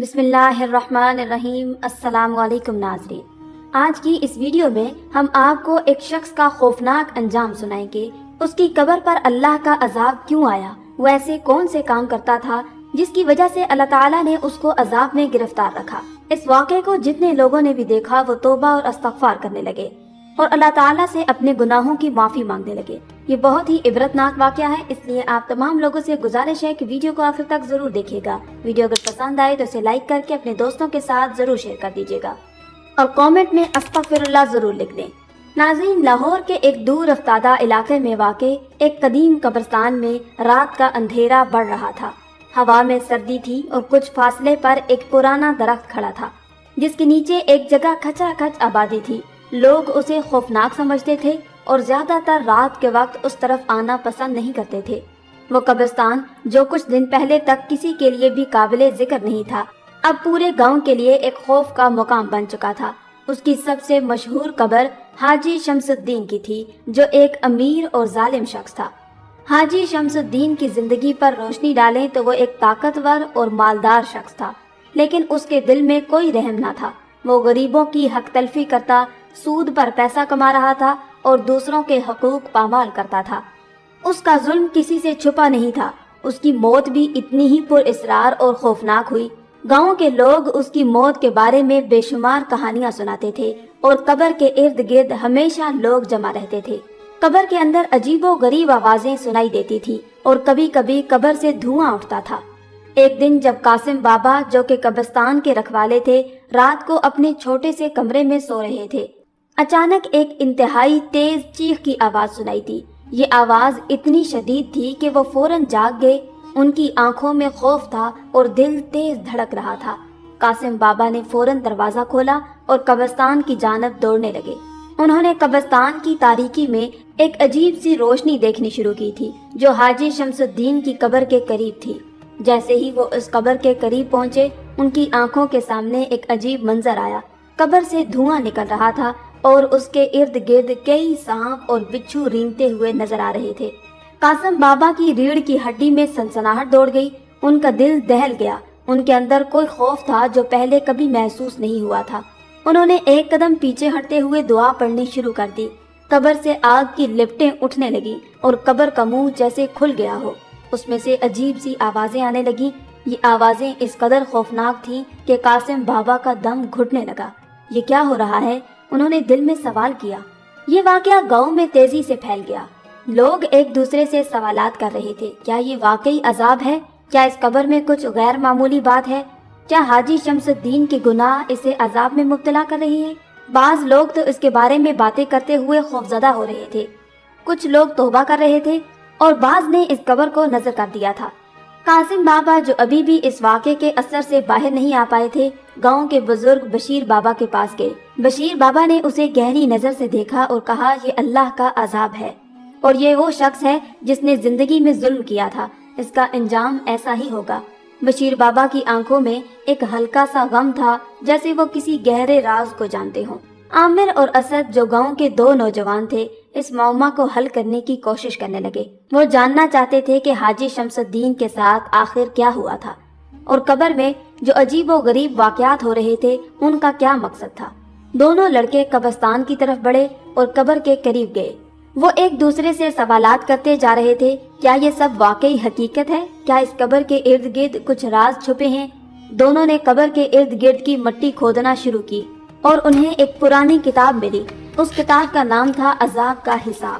بسم اللہ الرحمن الرحیم۔ السلام علیکم ناظرین، آج کی اس ویڈیو میں ہم آپ کو ایک شخص کا خوفناک انجام سنائیں گے۔ اس کی قبر پر اللہ کا عذاب کیوں آیا، وہ ایسے کون سے کام کرتا تھا جس کی وجہ سے اللہ تعالیٰ نے اس کو عذاب میں گرفتار رکھا۔ اس واقعے کو جتنے لوگوں نے بھی دیکھا وہ توبہ اور استغفار کرنے لگے اور اللہ تعالیٰ سے اپنے گناہوں کی معافی مانگنے لگے۔ یہ بہت ہی عبرتناک واقعہ ہے، اس لیے آپ تمام لوگوں سے گزارش ہے کہ ویڈیو کو آخر تک ضرور دیکھیے گا۔ ویڈیو اگر پسند آئے تو اسے لائک کر کے اپنے دوستوں کے ساتھ ضرور شیئر کر دیجیے گا اور کامنٹ میں استغفر اللہ ضرور لکھ دیں۔ ناظرین، لاہور کے ایک دور افتادہ علاقے میں واقع ایک قدیم قبرستان میں رات کا اندھیرا بڑھ رہا تھا۔ ہوا میں سردی تھی اور کچھ فاصلے پر ایک پرانا درخت کھڑا تھا جس کے نیچے ایک جگہ کھچا کھچ آبادی تھی۔ لوگ اسے خوفناک سمجھتے تھے اور زیادہ تر رات کے وقت اس طرف آنا پسند نہیں کرتے تھے۔ وہ قبرستان جو کچھ دن پہلے تک کسی کے لیے بھی قابل ذکر نہیں تھا، اب پورے گاؤں کے لیے ایک خوف کا مقام بن چکا تھا۔ اس کی سب سے مشہور قبر حاجی شمس الدین کی تھی، جو ایک امیر اور ظالم شخص تھا۔ حاجی شمس الدین کی زندگی پر روشنی ڈالیں تو وہ ایک طاقتور اور مالدار شخص تھا، لیکن اس کے دل میں کوئی رحم نہ تھا۔ وہ غریبوں کی حق تلفی کرتا، سود پر پیسہ کما رہا تھا اور دوسروں کے حقوق پامال کرتا تھا۔ اس کا ظلم کسی سے چھپا نہیں تھا۔ اس کی موت بھی اتنی ہی پر اسرار اور خوفناک ہوئی۔ گاؤں کے لوگ اس کی موت کے بارے میں بے شمار کہانیاں سناتے تھے اور قبر کے ارد گرد ہمیشہ لوگ جمع رہتے تھے۔ قبر کے اندر عجیب و غریب آوازیں سنائی دیتی تھی اور کبھی کبھی قبر سے دھواں اٹھتا تھا۔ ایک دن جب قاسم بابا، جو کہ قبرستان کے رکھوالے تھے، رات کو اپنے چھوٹے سے کمرے میں سو رہے تھے، اچانک ایک انتہائی تیز چیخ کی آواز سنائی دی۔ یہ آواز اتنی شدید تھی کہ وہ فوراً جاگ گئے۔ ان کی آنکھوں میں خوف تھا اور دل تیز دھڑک رہا تھا۔ قاسم بابا نے فوراً دروازہ کھولا اور قبرستان کی جانب دوڑنے لگے۔ انہوں نے قبرستان کی تاریکی میں ایک عجیب سی روشنی دیکھنی شروع کی تھی جو حاجی شمس الدین کی قبر کے قریب تھی۔ جیسے ہی وہ اس قبر کے قریب پہنچے، ان کی آنکھوں کے سامنے ایک عجیب منظر آیا۔ قبر سے دھواں نکل رہا تھا اور اس کے ارد گرد کئی سانپ اور بچھو رینگتے ہوئے نظر آ رہے تھے۔ قاسم بابا کی ریڑھ کی ہڈی میں سنسناہٹ دوڑ گئی، ان کا دل دہل گیا۔ ان کے اندر کوئی خوف تھا جو پہلے کبھی محسوس نہیں ہوا تھا۔ انہوں نے ایک قدم پیچھے ہٹتے ہوئے دعا پڑھنی شروع کر دی۔ قبر سے آگ کی لپٹیں اٹھنے لگیں اور قبر کا منہ جیسے کھل گیا ہو۔ اس میں سے عجیب سی آوازیں آنے لگیں۔ یہ آوازیں اس قدر خوفناک تھیں کہ قاسم بابا کا دم گھٹنے لگا۔ یہ کیا ہو رہا ہے؟ انہوں نے دل میں سوال کیا۔ یہ واقعہ گاؤں میں تیزی سے پھیل گیا۔ لوگ ایک دوسرے سے سوالات کر رہے تھے۔ کیا یہ واقعی عذاب ہے؟ کیا اس قبر میں کچھ غیر معمولی بات ہے؟ کیا حاجی شمس الدین کے گناہ اسے عذاب میں مبتلا کر رہی ہے؟ بعض لوگ تو اس کے بارے میں باتیں کرتے ہوئے خوفزدہ ہو رہے تھے۔ کچھ لوگ توبہ کر رہے تھے اور بعض نے اس قبر کو نظر کر دیا تھا۔ قاسم بابا، جو ابھی بھی اس واقعے کے اثر سے باہر نہیں آ پائے تھے، گاؤں کے بزرگ بشیر بابا کے پاس گئے۔ بشیر بابا نے اسے گہری نظر سے دیکھا اور کہا، یہ اللہ کا عذاب ہے اور یہ وہ شخص ہے جس نے زندگی میں ظلم کیا تھا، اس کا انجام ایسا ہی ہوگا۔ بشیر بابا کی آنکھوں میں ایک ہلکا سا غم تھا، جیسے وہ کسی گہرے راز کو جانتے ہوں۔ عامر اور اسد، جو گاؤں کے دو نوجوان تھے، اس معمہ کو حل کرنے کی کوشش کرنے لگے۔ وہ جاننا چاہتے تھے کہ حاجی شمس الدین کے ساتھ آخر کیا ہوا تھا اور قبر میں جو عجیب و غریب واقعات ہو رہے تھے ان کا کیا مقصد تھا۔ دونوں لڑکے قبرستان کی طرف بڑھے اور قبر کے قریب گئے۔ وہ ایک دوسرے سے سوالات کرتے جا رہے تھے۔ کیا یہ سب واقعی حقیقت ہے؟ کیا اس قبر کے ارد گرد کچھ راز چھپے ہیں؟ دونوں نے قبر کے ارد گرد کی مٹی کھودنا شروع کی اور انہیں ایک پرانی کتاب ملی۔ اس کتاب کا نام تھا عذاب کا حساب۔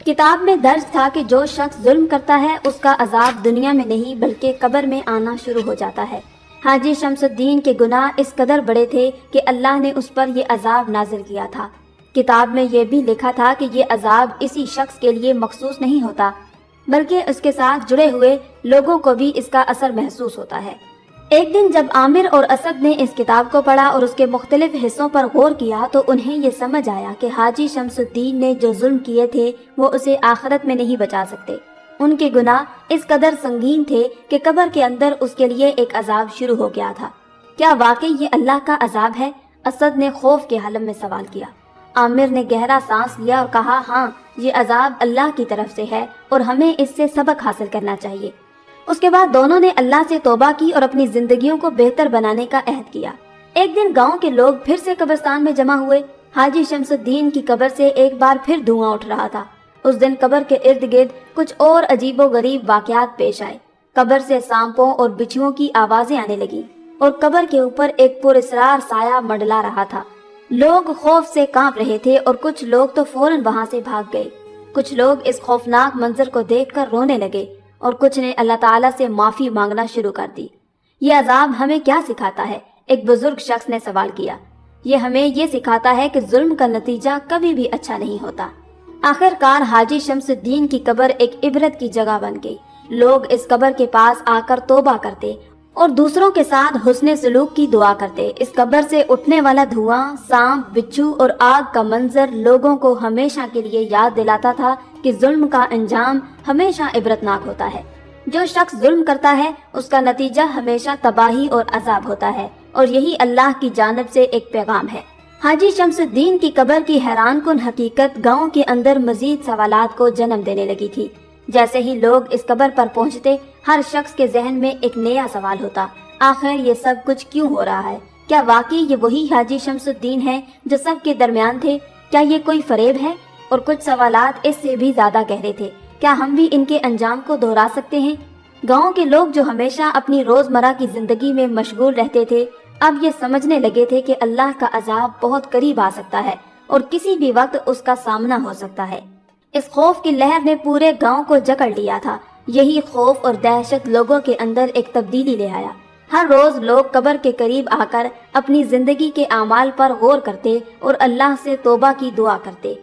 کتاب میں درج تھا کہ جو شخص ظلم کرتا ہے اس کا عذاب دنیا میں نہیں بلکہ قبر میں آنا شروع ہو جاتا ہے۔ حاجی شمس الدین کے گناہ اس قدر بڑے تھے کہ اللہ نے اس پر یہ عذاب نازل کیا تھا۔ کتاب میں یہ بھی لکھا تھا کہ یہ عذاب اسی شخص کے لیے مخصوص نہیں ہوتا بلکہ اس کے ساتھ جڑے ہوئے لوگوں کو بھی اس کا اثر محسوس ہوتا ہے۔ ایک دن جب عامر اور اسد نے اس کتاب کو پڑھا اور اس کے مختلف حصوں پر غور کیا تو انہیں یہ سمجھ آیا کہ حاجی شمس الدین نے جو ظلم کیے تھے وہ اسے آخرت میں نہیں بچا سکتے۔ ان کے گناہ اس قدر سنگین تھے کہ قبر کے اندر اس کے لیے ایک عذاب شروع ہو گیا تھا۔ کیا واقعی یہ اللہ کا عذاب ہے؟ اسد نے خوف کے عالم میں سوال کیا۔ عامر نے گہرا سانس لیا اور کہا، ہاں، یہ عذاب اللہ کی طرف سے ہے اور ہمیں اس سے سبق حاصل کرنا چاہیے۔ اس کے بعد دونوں نے اللہ سے توبہ کی اور اپنی زندگیوں کو بہتر بنانے کا عہد کیا۔ ایک دن گاؤں کے لوگ پھر سے قبرستان میں جمع ہوئے۔ حاجی شمس الدین کی قبر سے ایک بار پھر دھواں اٹھ رہا تھا۔ اس دن قبر کے ارد گرد کچھ اور عجیب و غریب واقعات پیش آئے۔ قبر سے سانپوں اور بچھوؤں کی آوازیں آنے لگیں اور قبر کے اوپر ایک پراسرار سایہ منڈلا رہا تھا۔ لوگ خوف سے کانپ رہے تھے اور کچھ لوگ تو فوراً وہاں سے بھاگ گئے۔ کچھ لوگ اس خوفناک منظر کو دیکھ کر رونے لگے اور کچھ نے اللہ تعالیٰ سے معافی مانگنا شروع کر دی۔ یہ عذاب ہمیں کیا سکھاتا ہے؟ ایک بزرگ شخص نے سوال کیا۔ یہ ہمیں یہ سکھاتا ہے کہ ظلم کا نتیجہ کبھی بھی اچھا نہیں ہوتا۔ آخر کار حاجی شمس الدین کی قبر ایک عبرت کی جگہ بن گئی۔ لوگ اس قبر کے پاس آ کر توبہ کرتے اور دوسروں کے ساتھ حسن سلوک کی دعا کرتے۔ اس قبر سے اٹھنے والا دھواں، سانپ، بچھو اور آگ کا منظر لوگوں کو ہمیشہ کے لیے یاد دلاتا تھا کہ ظلم کا انجام ہمیشہ عبرتناک ہوتا ہے۔ جو شخص ظلم کرتا ہے اس کا نتیجہ ہمیشہ تباہی اور عذاب ہوتا ہے، اور یہی اللہ کی جانب سے ایک پیغام ہے۔ حاجی شمس الدین کی قبر کی حیران کن حقیقت گاؤں کے اندر مزید سوالات کو جنم دینے لگی تھی۔ جیسے ہی لوگ اس قبر پر پہنچتے، ہر شخص کے ذہن میں ایک نیا سوال ہوتا، آخر یہ سب کچھ کیوں ہو رہا ہے؟ کیا واقعی یہ وہی حاجی شمس الدین ہے جو سب کے درمیان تھے؟ کیا یہ کوئی فریب ہے؟ اور کچھ سوالات اس سے بھی زیادہ گہرے تھے، کیا ہم بھی ان کے انجام کو دہرا سکتے ہیں؟ گاؤں کے لوگ جو ہمیشہ اپنی روزمرہ کی زندگی میں مشغول رہتے تھے، اب یہ سمجھنے لگے تھے کہ اللہ کا عذاب بہت قریب آ سکتا ہے اور کسی بھی وقت اس کا سامنا ہو سکتا ہے۔ اس خوف کی لہر نے پورے گاؤں کو جکڑ لیا تھا۔ یہی خوف اور دہشت لوگوں کے اندر ایک تبدیلی لے آیا۔ ہر روز لوگ قبر کے قریب آ کر اپنی زندگی کے اعمال پر غور کرتے اور اللہ سے توبہ کی دعا کرتے۔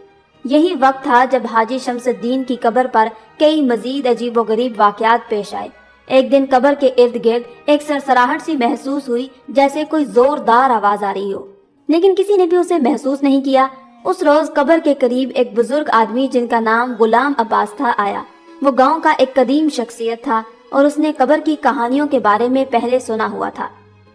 یہی وقت تھا جب حاجی شمس الدین کی قبر پر کئی مزید عجیب و غریب واقعات پیش آئے۔ ایک دن قبر کے ارد گرد ایک سرسراہٹ سی محسوس ہوئی، جیسے کوئی زوردار آواز آ رہی ہو، لیکن کسی نے بھی اسے محسوس نہیں کیا۔ اس روز قبر کے قریب ایک بزرگ آدمی جن کا نام غلام عباس تھا آیا۔ وہ گاؤں کا ایک قدیم شخصیت تھا اور اس نے قبر کی کہانیوں کے بارے میں پہلے سنا ہوا تھا۔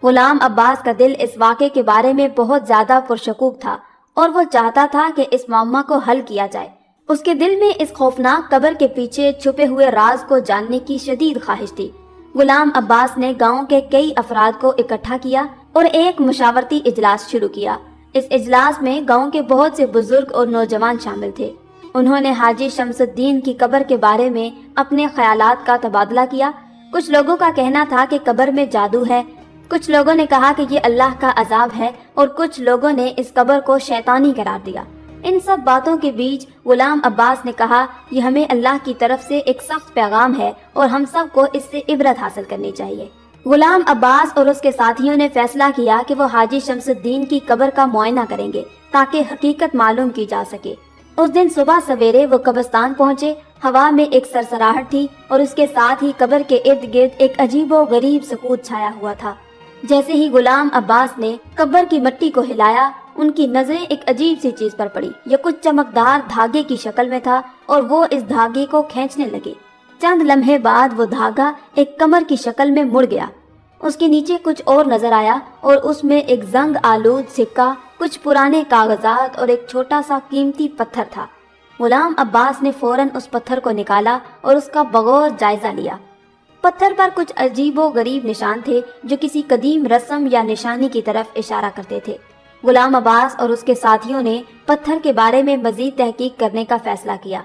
غلام عباس کا دل اس واقعے کے بارے میں بہت زیادہ پرشکوک تھا اور وہ چاہتا تھا کہ اس معمہ کو حل کیا جائے۔ اس کے دل میں اس خوفناک قبر کے پیچھے چھپے ہوئے راز کو جاننے کی شدید خواہش تھی۔ غلام عباس نے گاؤں کے کئی افراد کو اکٹھا کیا اور ایک مشاورتی اجلاس شروع کیا۔ اس اجلاس میں گاؤں کے بہت سے بزرگ اور نوجوان شامل تھے۔ انہوں نے حاجی شمس الدین کی قبر کے بارے میں اپنے خیالات کا تبادلہ کیا۔ کچھ لوگوں کا کہنا تھا کہ قبر میں جادو ہے، کچھ لوگوں نے کہا کہ یہ اللہ کا عذاب ہے، اور کچھ لوگوں نے اس قبر کو شیطانی قرار دیا۔ ان سب باتوں کے بیچ غلام عباس نے کہا، یہ ہمیں اللہ کی طرف سے ایک سخت پیغام ہے اور ہم سب کو اس سے عبرت حاصل کرنی چاہیے۔ غلام عباس اور اس کے ساتھیوں نے فیصلہ کیا کہ وہ حاجی شمس الدین کی قبر کا معائنہ کریں گے تاکہ حقیقت معلوم کی جا سکے۔ اس دن صبح سویرے وہ قبرستان پہنچے۔ ہوا میں ایک سرسراہٹ تھی اور اس کے ساتھ ہی قبر کے ارد گرد ایک عجیب و غریب سکوت چھایا ہوا تھا۔ جیسے ہی غلام عباس نے قبر کی مٹی کو ہلایا، ان کی نظریں ایک عجیب سی چیز پر پڑی۔ یہ کچھ چمکدار دھاگے کی شکل میں تھا اور وہ اس دھاگے کو کھینچنے لگے۔ چند لمحے بعد وہ دھاگا ایک کمر کی شکل میں مڑ گیا۔ اس کے نیچے کچھ اور نظر آیا اور اس میں ایک زنگ آلود سکہ، کچھ پرانے کاغذات اور ایک چھوٹا سا قیمتی پتھر تھا۔ غلام عباس نے فوراً اس پتھر کو نکالا اور اس کا بغور جائزہ لیا۔ پتھر پر کچھ عجیب و غریب نشان تھے جو کسی قدیم رسم یا نشانی کی طرف اشارہ کرتے تھے۔ غلام عباس اور اس کے ساتھیوں نے پتھر کے بارے میں مزید تحقیق کرنے کا فیصلہ کیا۔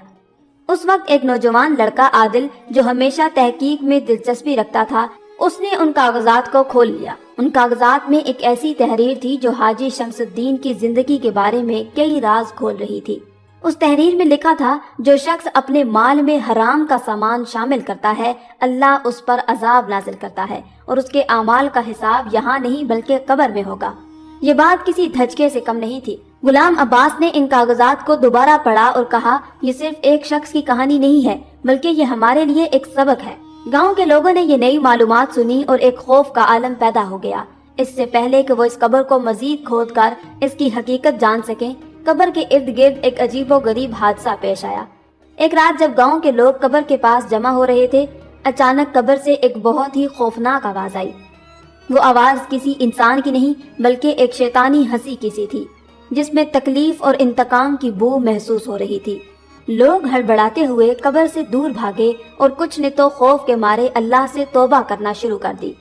اس وقت ایک نوجوان لڑکا عادل جو ہمیشہ تحقیق میں دلچسپی رکھتا تھا، اس نے ان کاغذات کو کھول لیا۔ ان کاغذات میں ایک ایسی تحریر تھی جو حاجی شمس الدین کی زندگی کے بارے میں کئی راز کھول رہی تھی۔ اس تحریر میں لکھا تھا، جو شخص اپنے مال میں حرام کا سامان شامل کرتا ہے، اللہ اس پر عذاب نازل کرتا ہے اور اس کے اعمال کا حساب یہاں نہیں بلکہ قبر میں ہوگا۔ یہ بات کسی دھچکے سے کم نہیں تھی۔ غلام عباس نے ان کاغذات کو دوبارہ پڑھا اور کہا، یہ صرف ایک شخص کی کہانی نہیں ہے بلکہ یہ ہمارے لیے ایک سبق ہے۔ گاؤں کے لوگوں نے یہ نئی معلومات سنی اور ایک خوف کا عالم پیدا ہو گیا۔ اس سے پہلے کہ وہ اس قبر کو مزید کھود کر اس کی حقیقت جان سکیں، قبر کے ارد گرد ایک عجیب و غریب حادثہ پیش آیا۔ ایک رات جب گاؤں کے لوگ قبر کے پاس جمع ہو رہے تھے، اچانک قبر سے ایک بہت ہی خوفناک آواز آئی۔ وہ آواز کسی انسان کی نہیں بلکہ ایک شیطانی ہنسی کی سی تھی، جس میں تکلیف اور انتقام کی بو محسوس ہو رہی تھی۔ لوگ ہڑبڑاتے ہوئے قبر سے دور بھاگے اور کچھ نے تو خوف کے مارے اللہ سے توبہ کرنا شروع کر دی۔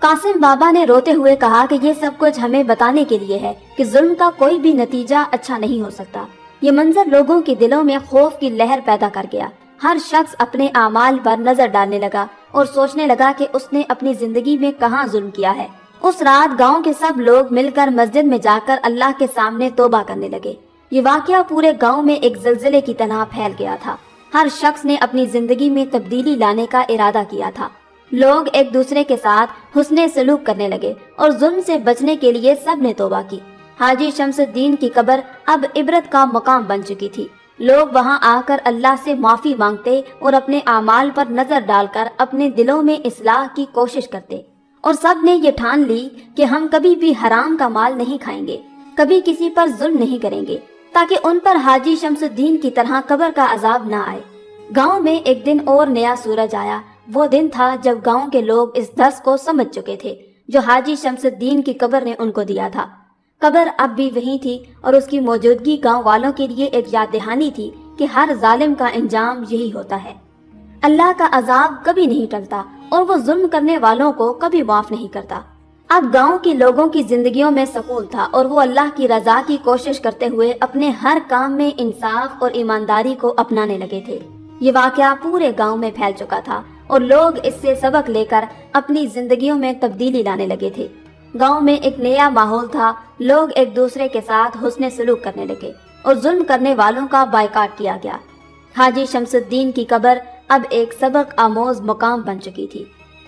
قاسم بابا نے روتے ہوئے کہا کہ یہ سب کچھ ہمیں بتانے کے لیے ہے کہ ظلم کا کوئی بھی نتیجہ اچھا نہیں ہو سکتا۔ یہ منظر لوگوں کے دلوں میں خوف کی لہر پیدا کر گیا۔ ہر شخص اپنے اعمال پر نظر ڈالنے لگا اور سوچنے لگا کہ اس نے اپنی زندگی میں کہاں ظلم کیا ہے۔ اس رات گاؤں کے سب لوگ مل کر مسجد میں جا کر اللہ کے سامنے توبہ کرنے لگے۔ یہ واقعہ پورے گاؤں میں ایک زلزلے کی طرح پھیل گیا تھا۔ ہر شخص نے اپنی زندگی میں تبدیلی لانے کا ارادہ کیا تھا۔ لوگ ایک دوسرے کے ساتھ حسن سلوک کرنے لگے اور ظلم سے بچنے کے لیے سب نے توبہ کی۔ حاجی شمس الدین کی قبر اب عبرت کا مقام بن چکی تھی۔ لوگ وہاں آ کر اللہ سے معافی مانگتے اور اپنے اعمال پر نظر ڈال کر اپنے دلوں میں اصلاح کی کوشش کرتے، اور سب نے یہ ٹھان لی کہ ہم کبھی بھی حرام کا مال نہیں کھائیں گے، کبھی کسی پر ظلم نہیں کریں گے، تاکہ ان پر حاجی شمس الدین کی طرح قبر کا عذاب نہ آئے۔ گاؤں میں ایک دن اور نیا سورج آیا۔ وہ دن تھا جب گاؤں کے لوگ اس درس کو سمجھ چکے تھے جو حاجی شمس الدین کی قبر نے ان کو دیا تھا۔ قبر اب بھی وہیں تھی اور اس کی موجودگی گاؤں والوں کے لیے ایک یاد دہانی تھی کہ ہر ظالم کا انجام یہی ہوتا ہے۔ اللہ کا عذاب کبھی نہیں ٹلتا اور وہ ظلم کرنے والوں کو کبھی معاف نہیں کرتا۔ اب گاؤں کے لوگوں کی زندگیوں میں سکون تھا اور وہ اللہ کی رضا کی کوشش کرتے ہوئے اپنے ہر کام میں انصاف اور ایمانداری کو اپنانے لگے تھے۔ یہ واقعہ پورے گاؤں میں پھیل چکا تھا اور لوگ اس سے سبق لے کر اپنی زندگیوں میں تبدیلی لانے لگے تھے۔ گاؤں میں ایک نیا ماحول تھا۔ لوگ ایک دوسرے کے ساتھ حسن سلوک کرنے لگے اور ظلم کرنے والوں کا بائیکاٹ کیا گیا۔ حاجی شمس الدین کی قبر اب ایک سبق آموز مقام بن چکی تھی۔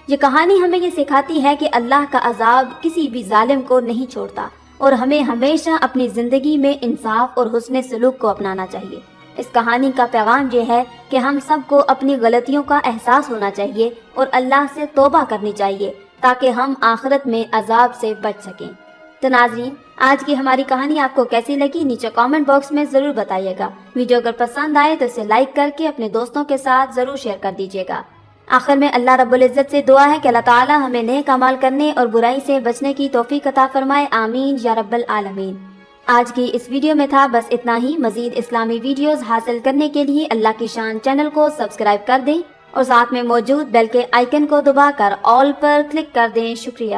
یہ کہانی ہمیں یہ سکھاتی ہے کہ اللہ کا عذاب کسی بھی ظالم کو نہیں چھوڑتا اور ہمیں ہمیشہ اپنی زندگی میں انصاف اور حسن سلوک کو اپنانا چاہیے۔ اس کہانی کا پیغام یہ ہے کہ ہم سب کو اپنی غلطیوں کا احساس ہونا چاہیے اور اللہ سے توبہ کرنی چاہیے تاکہ ہم آخرت میں عذاب سے بچ سکیں۔ تو ناظرین، آج کی ہماری کہانی آپ کو کیسی لگی نیچے کامنٹ باکس میں ضرور بتائیے گا۔ ویڈیو اگر پسند آئے تو اسے لائک کر کے اپنے دوستوں کے ساتھ ضرور شیئر کر دیجیے گا۔ آخر میں اللہ رب العزت سے دعا ہے کہ اللہ تعالی ہمیں نیک اعمال کرنے اور برائی سے بچنے کی توفیق عطا فرمائے، آمین یا رب العالمین۔ آج کی اس ویڈیو میں تھا بس اتنا ہی۔ مزید اسلامی ویڈیوز حاصل کرنے کے لیے اللہ کی شان چینل کو سبسکرائب کر دیں اور ساتھ میں موجود بیل کے آئیکن کو دبا کر آل پر کلک کر دیں۔ شکریہ۔